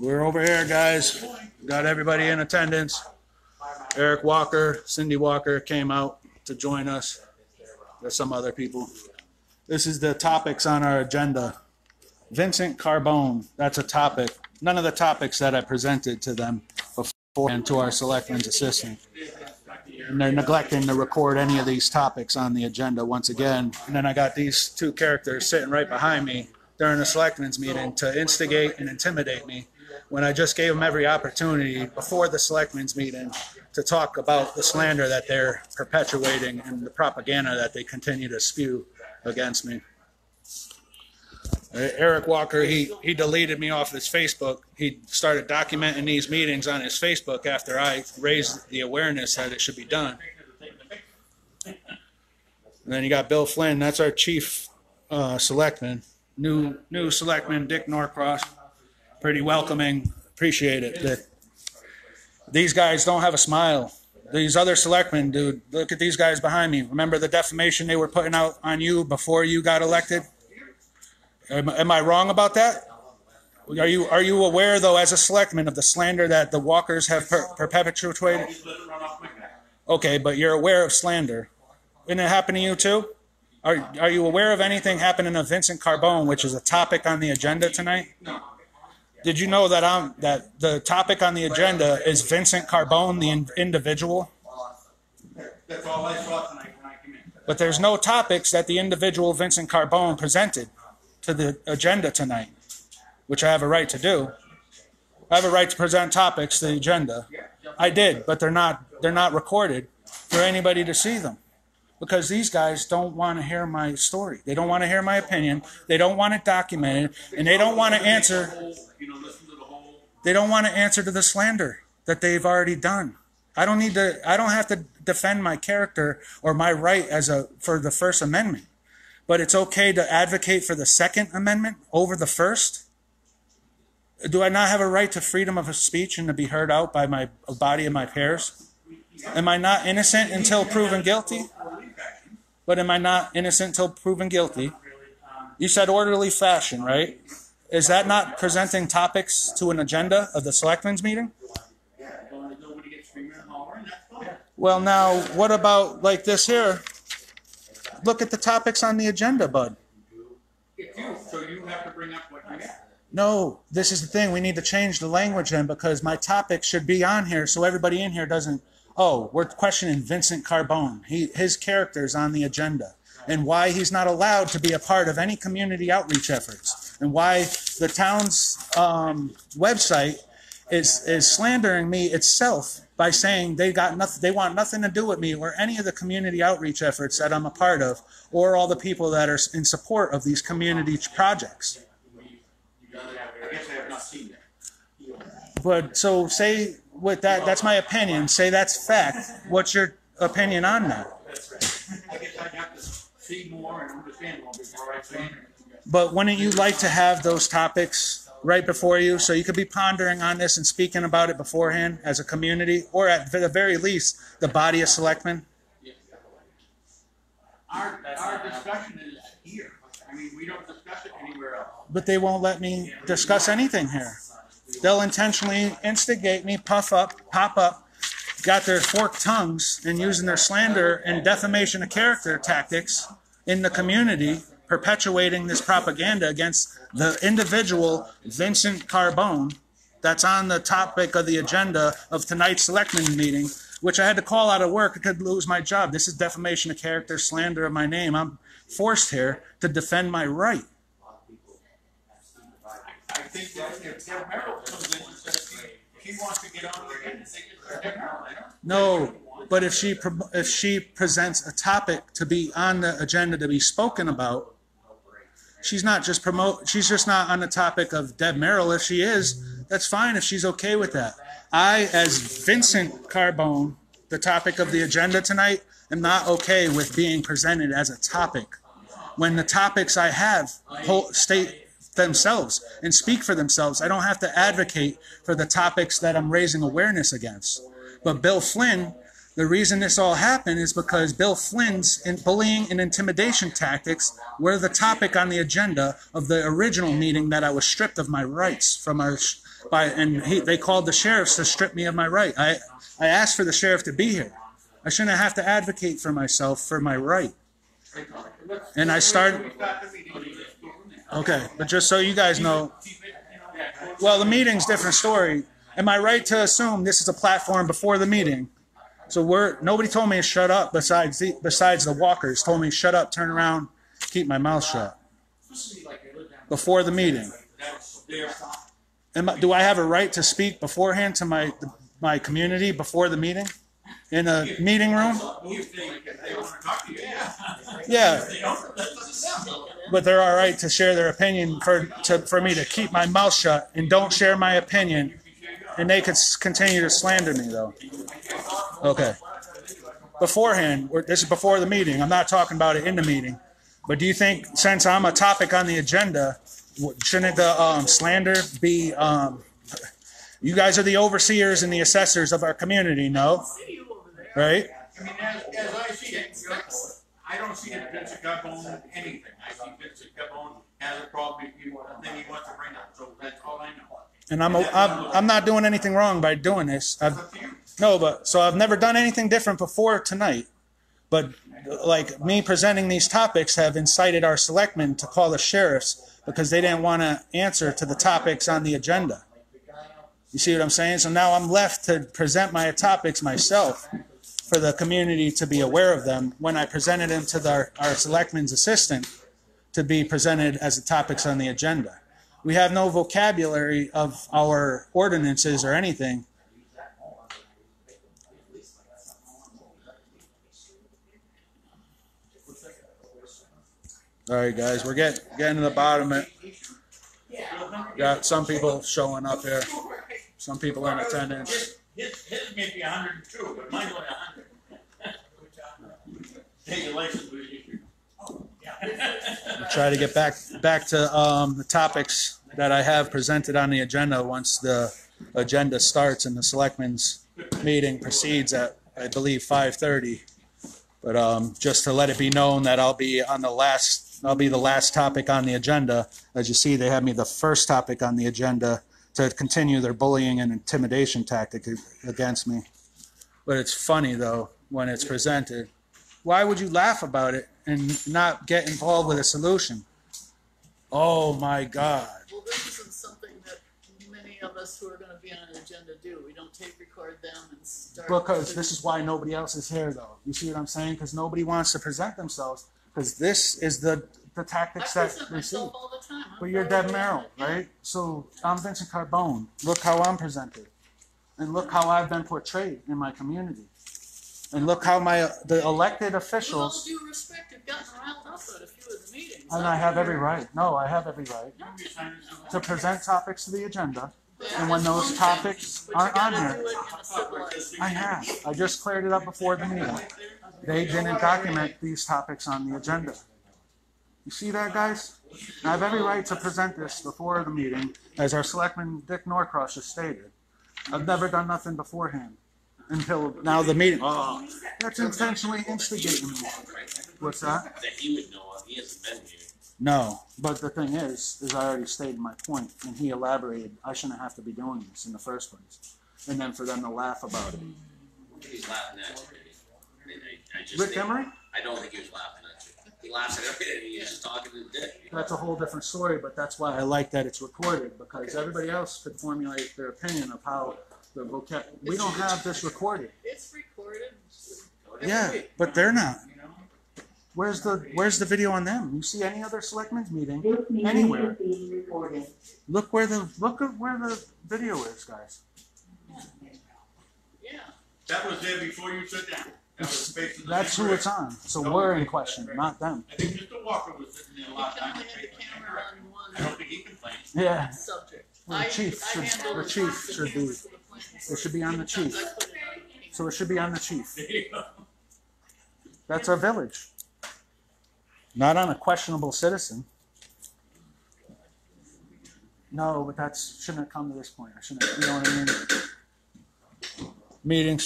We're over here, guys. Got everybody in attendance. Eric Walker, Cindy Walker came out to join us. There's some other people. This is the topics on our agenda. Vincent Carbone, that's a topic. None of the topics that I presented to them beforehand to our selectmen's assistant. And they're neglecting to record any of these topics on the agenda once again. And then I got these two characters sitting right behind me during the selectmen's meeting to instigate and intimidate me when I just gave them every opportunity before the selectmen's meeting to talk about the slander that they're perpetuating and the propaganda that they continue to spew against me. Eric Walker, he deleted me off his Facebook. He started documenting these meetings on his Facebook after I raised the awareness that it should be done. And then you got Bill Flynn, that's our chief selectman. New selectman, Dick Norcross. Pretty welcoming. Appreciate it. These guys don't have a smile. These other selectmen, dude, look at these guys behind me. Remember the defamation they were putting out on you before you got elected? Am I wrong about that? Are you aware, though, as a selectman, of the slander that the Walkers have perpetuated? Okay, but you're aware of slander. Didn't it happen to you, too? Are you aware of anything happening to Vincent Carbone, which is a topic on the agenda tonight? No. Did you know that that the topic on the agenda is Vincent Carbone, the individual? That's all I saw tonight when I came in. But there's no topics that the individual Vincent Carbone presented to the agenda tonight, which I have a right to do. I have a right to present topics to the agenda. I did, but they're not recorded for anybody to see them. Because these guys don't want to hear my story. They don't want to hear my opinion. They don't want it documented, and they don't want to answer. They don't want to answer to the slander that they've already done. I don't have to defend my character or my right for the First Amendment. But it's okay to advocate for the Second Amendment over the First? Do I not have a right to freedom of speech and to be heard out by my body of my peers? Am I not innocent until proven guilty? But am I not innocent until proven guilty? You said orderly fashion, right? Is that not presenting topics to an agenda of the selectmen's meeting? Well, now, what about like this here? Look at the topics on the agenda, bud. So you have to bring up what you have. No, this is the thing. We need to change the language then, because my topic should be on here so everybody in here doesn't, oh, we're questioning Vincent Carbone. His character's on the agenda, and why he's not allowed to be a part of any community outreach efforts, and why the town's website is slandering me itself by saying they want nothing to do with me or any of the community outreach efforts that I'm a part of, or all the people that are in support of these community projects. But so say with that, that's my opinion. Say that's fact. What's your opinion on that? I guess I'd have to see more and understand more before I say. But wouldn't you like to have those topics right before you, so you could be pondering on this and speaking about it beforehand as a community, or at the very least, the body of selectmen? Our discussion is here. I mean, we don't discuss it anywhere else. But they won't let me discuss anything here. They'll intentionally instigate me, pop up, got their forked tongues, and using their slander and defamation of character tactics in the community, perpetuating this propaganda against the individual Vincent Carbone that's on the topic of the agenda of tonight's selectmen's meeting, which I had to call out of work. I could lose my job. This is defamation of character, slander of my name. I'm forced here to defend my right. I think that if Deb Merrill comes in and says she wants to get on the agenda, Deb Merrill. No, but if she presents a topic to be on the agenda to be spoken about, she's just not on the topic of Deb Merrill. If she is, that's fine if she's okay with that. I, as Vincent Carbone, the topic of the agenda tonight, am not okay with being presented as a topic when the topics I have state themselves and speak for themselves. I don't have to advocate for the topics that I'm raising awareness against. But Bill Flynn, the reason this all happened is because Bill Flynn's bullying and intimidation tactics were the topic on the agenda of the original meeting that I was stripped of my rights from our They called the sheriffs to strip me of my right. I asked for the sheriff to be here. I shouldn't have to advocate for myself for my right. And I started. Okay, but just so you guys know, well, the meeting's a different story. Am I right to assume this is a platform before the meeting? So nobody told me to shut up besides the walkers told me shut up, turn around, keep my mouth shut. Before the meeting. Do I have a right to speak beforehand to my community before the meeting? In a meeting room? Yeah. But they're all right to share their opinion for me to keep my mouth shut and don't share my opinion. And they could continue to slander me, though. Okay. Beforehand, this is before the meeting. I'm not talking about it in the meeting. But do you think, since I'm a topic on the agenda, shouldn't the slander be... you guys are the overseers and the assessors of our community, no? Right? I mean, as I see it, I don't see it Vincent Gabon anything. I see Vincent Gabon has a problem, a thing he wants to bring up. So that's all I know. And I'm not doing anything wrong by doing this. So I've never done anything different before tonight. But like me presenting these topics have incited our selectmen to call the sheriffs because they didn't want to answer to the topics on the agenda. You see what I'm saying? So now I'm left to present my topics myself for the community to be aware of them when I presented them to our selectmen's assistant to be presented as the topics on the agenda. We have no vocabulary of our ordinances or anything. All right, guys, we're getting to the bottom of it. Got some people showing up here. Some people in attendance. His may be 102, but mine's only 100. Take your license with you. We'll try to get back to the topics that I have presented on the agenda once the agenda starts and the selectmen's meeting proceeds at, I believe, 5:30. But just to let it be known that I'll be the last topic on the agenda. As you see, they have me the first topic on the agenda to continue their bullying and intimidation tactic against me. But it's funny, though, when it's presented. Why would you laugh about it and not get involved with a solution? Oh, my God. Well, this isn't something that many of us who are going to be on an agenda do. We don't tape record them and start... Because this is why nobody else is here, though. You see what I'm saying? Because nobody wants to present themselves. Because this is the tactics that we see. All the time. But you're Deb Merrill, right? So I'm Vincent Carbone. Look how I'm presented. And look how I've been portrayed in my community. And look how the elected officials... With all due respect, you've gotten riled up at a few of the meetings. And I have every right. No, I have every right to present topics to the agenda. And when those topics aren't on here, I have. I just cleared it up before the meeting. They didn't document these topics on the agenda. You see that, guys? I have every right to present this before the meeting, as our selectman Dick Norcross has stated. I've never done nothing beforehand until now the meeting. Oh, that's intentionally instigating me. What's that? That he would know of. He hasn't been here. No, but the thing is I already stated my point, and he elaborated. I shouldn't have to be doing this in the first place, and then for them to laugh about it. He's laughing at you. I just Rick think, Emery? I don't think he was laughing at you. He laughs at everything. He's just talking to Dick. That's a whole different story, but that's why I like that it's recorded, because everybody else could formulate their opinion of how the vocab. We don't have this recorded. It's recorded. Yeah, but they're not. Where's the video on them? You see any other selectmen's meeting anywhere? Look where the video is, guys. Yeah. That was there before you sat down. That was the face of the That's who it's on. So we're in question, not them. I think Mr. Walker was sitting there a lot of He times. only had the camera on one I don't think he complained. Yeah. subject. Well, the chief should be. It should be on the chief. So it should be on the chief. There you go. That's our village. Not on a questionable citizen. No, but shouldn't have come to this point. I shouldn't have, you know what I mean? Meeting